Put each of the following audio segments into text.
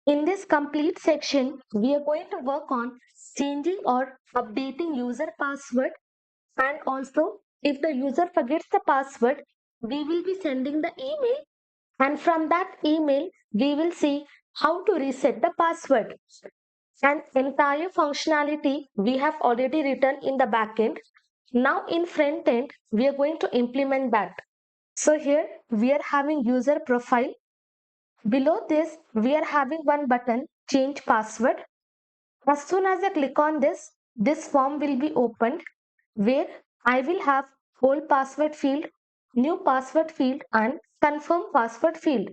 In this complete section, we are going to work on changing or updating user password, and also if the user forgets the password, we will be sending the email, and from that email we will see how to reset the password. An entire functionality we have already written in the backend. Now in front end, we are going to implement that. So here we are having user profile. Below this, we are having one button, change password. As soon as I click on this form will be opened where I will have old password field, new password field and confirm password field.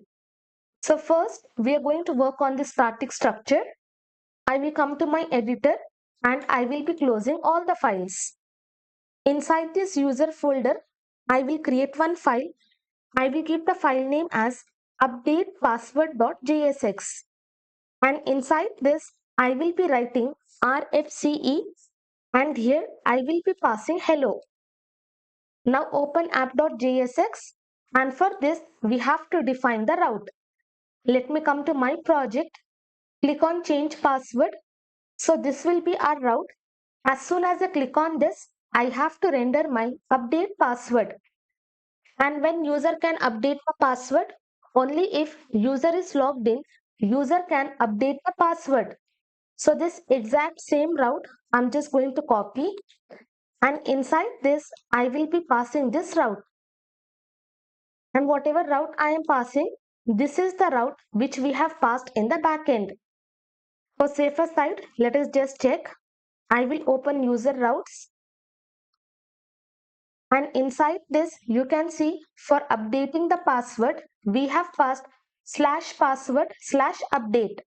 So first we are going to work on the static structure. I will come to my editor and I will be closing all the files. Inside this user folder, I will create one file. I will give the file name as updatepassword.jsx, and inside this I will be writing RFCE, and here I will be passing hello. Now open app.jsx, and for this we have to define the route. Let me come to my project, click on change password. So this will be our route. As soon as I click on this, I have to render my update password. And when user can update the password, only if user is logged in, user can update the password. So this exact same route, I'm just going to copy, and inside this, I will be passing this route. And whatever route I am passing, this is the route which we have passed in the backend. For safer side, let us just check. I will open user routes, and inside this you can see for updating the password we have passed /password/update.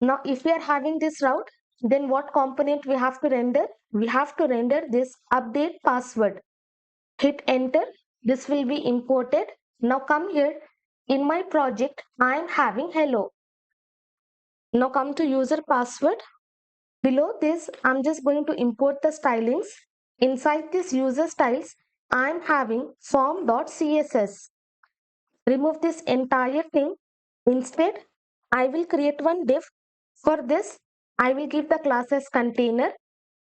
Now if we are having this route, then what component we have to render? We have to render this update password. Hit enter. This will be imported. Now come here. In my project I am having hello. Now come to user password. Below this, I'm just going to import the stylings. Inside this user styles, I'm having form.css. Remove this entire thing. Instead, I will create one div. For this, I will give the class as container.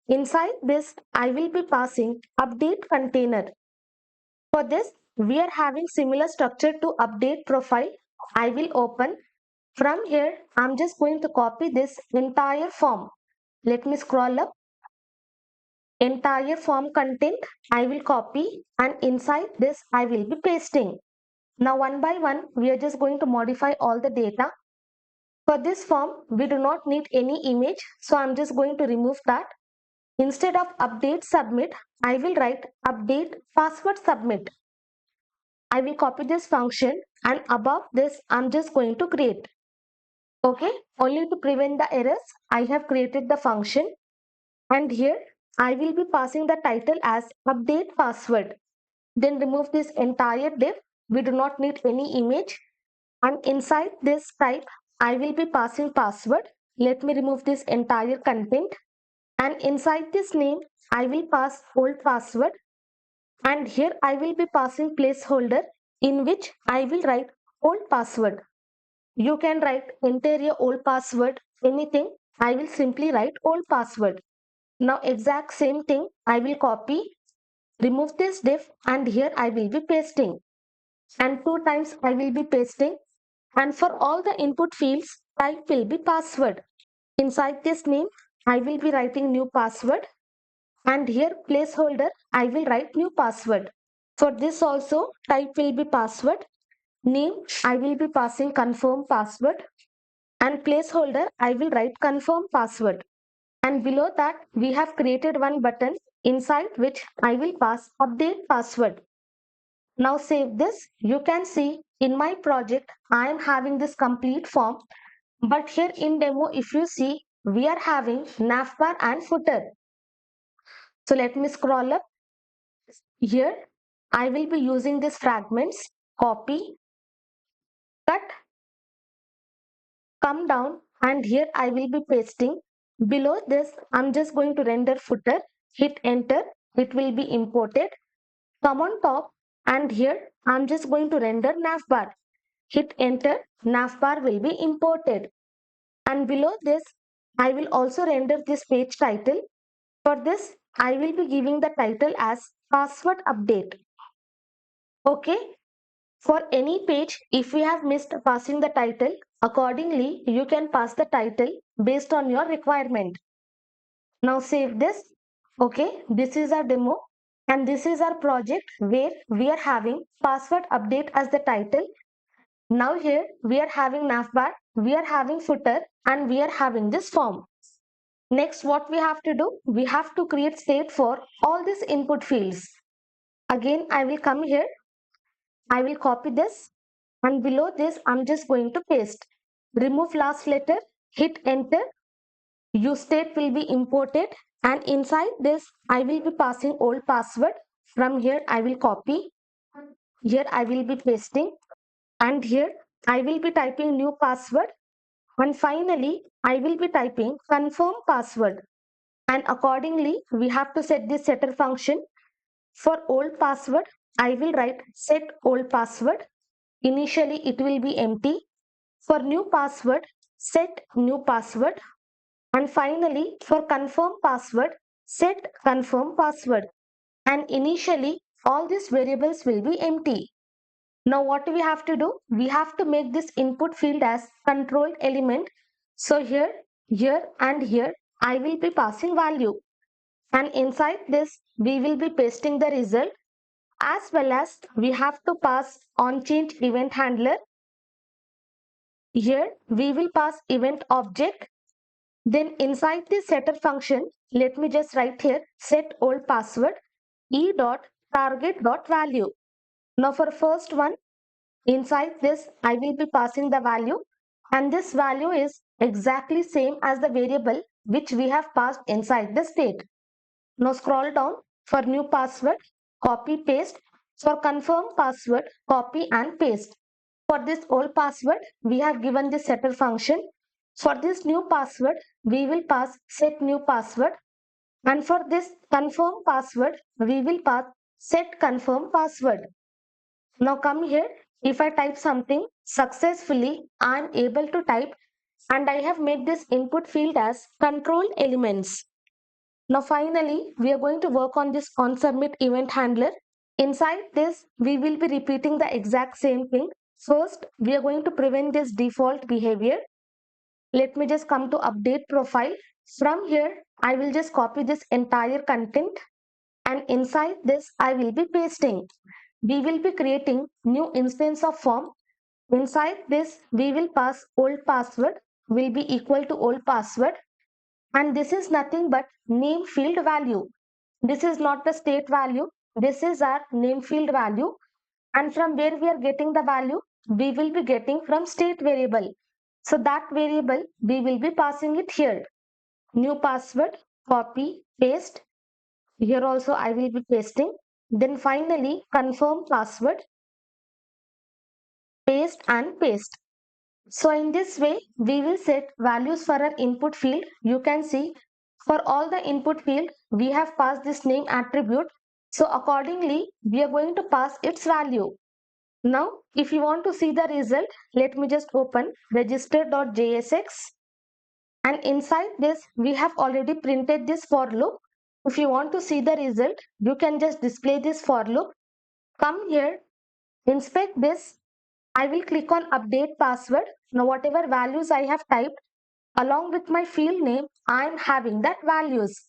Inside this, I will be passing update container. For this, we are having similar structure to update profile. I will open. From here, I'm just going to copy this entire form. Let me scroll up. Entire form content I will copy, and inside this I will be pasting. Now one by one we are just going to modify all the data. For this form we do not need any image, so I'm just going to remove that. Instead of update submit, I will write update password submit. I will copy this function, and above this I'm just going to create. Okay, only to prevent the errors I have created the function, and here I will be passing the title as update password. Then remove this entire div. We do not need any image. And inside this type, I will be passing password. Let me remove this entire content. And inside this name, I will pass old password. And here I will be passing placeholder in which I will write old password. You can write entire old password, anything. I will simply write old password. Now exact same thing I will copy, remove this div, and here I will be pasting. And two times I will be pasting. And for all the input fields, type will be password. Inside this name, I will be writing new password. And here placeholder, I will write new password. For this also, type will be password. Name, I will be passing confirm password. And placeholder, I will write confirm password. And below that, we have created one button inside which I will pass update password. Now save this. You can see in my project, I am having this complete form. But here in demo, if you see, we are having navbar and footer. So let me scroll up. Here, I will be using these fragments, copy, cut, come down, and here I will be pasting. Below this, I'm just going to render footer, hit enter, it will be imported. Come on top, and here I'm just going to render navbar. Hit enter, navbar will be imported. And below this, I will also render this page title. For this, I will be giving the title as password update. Okay. For any page, if we have missed passing the title, accordingly, you can pass the title based on your requirement. Now save this. Okay, this is our demo and this is our project where we are having password update as the title. Now here we are having navbar, we are having footer and we are having this form. Next, what we have to do? We have to create state for all these input fields. Again, I will come here. I will copy this and below this, I'm just going to paste. Remove last letter, hit enter. Use state will be imported and inside this, I will be passing old password. From here, I will copy. Here, I will be pasting and here, I will be typing new password. And finally, I will be typing confirm password. And accordingly, we have to set this setter function. For old password, I will write set old password. Initially, it will be empty. For new password, set new password. And finally, for confirm password, set confirm password. And initially, all these variables will be empty. Now what do we have to do? We have to make this input field as controlled element. So here and here, I will be passing value. And inside this, we will be pasting the result as well as we have to pass on change event handler. Here we will pass event object. Then inside the setter function, let me just write here set old password e.target.value. Now for first one, inside this I will be passing the value and this value is exactly same as the variable which we have passed inside the state. Now scroll down for new password, copy paste. For confirm password, copy and paste. For this old password, we have given the setter function. For this new password, we will pass set new password. And for this confirm password, we will pass set confirm password. Now come here. If I type something successfully, I am able to type and I have made this input field as control elements. Now finally, we are going to work on this on submit event handler. Inside this, we will be repeating the exact same thing. First, we are going to prevent this default behavior. Let me just come to update profile. From here, I will just copy this entire content and inside this, I will be pasting. We will be creating new instance of form. Inside this, we will pass old password will be equal to old password and this is nothing but name field value. This is not the state value. This is our name field value. And from where we are getting the value, we will be getting from state variable. So that variable, we will be passing it here. New password, copy, paste. Here also I will be pasting. Then finally, confirm password, paste and paste. So in this way, we will set values for our input field. You can see for all the input field, we have passed this name attribute. So accordingly, we are going to pass its value. Now, if you want to see the result, let me just open register.jsx and inside this, we have already printed this for loop. If you want to see the result, you can just display this for loop. Come here, inspect this. I will click on update password. Now whatever values I have typed along with my field name, I am having that values.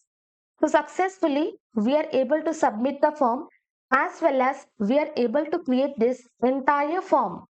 So successfully, we are able to submit the form as well as we are able to create this entire form.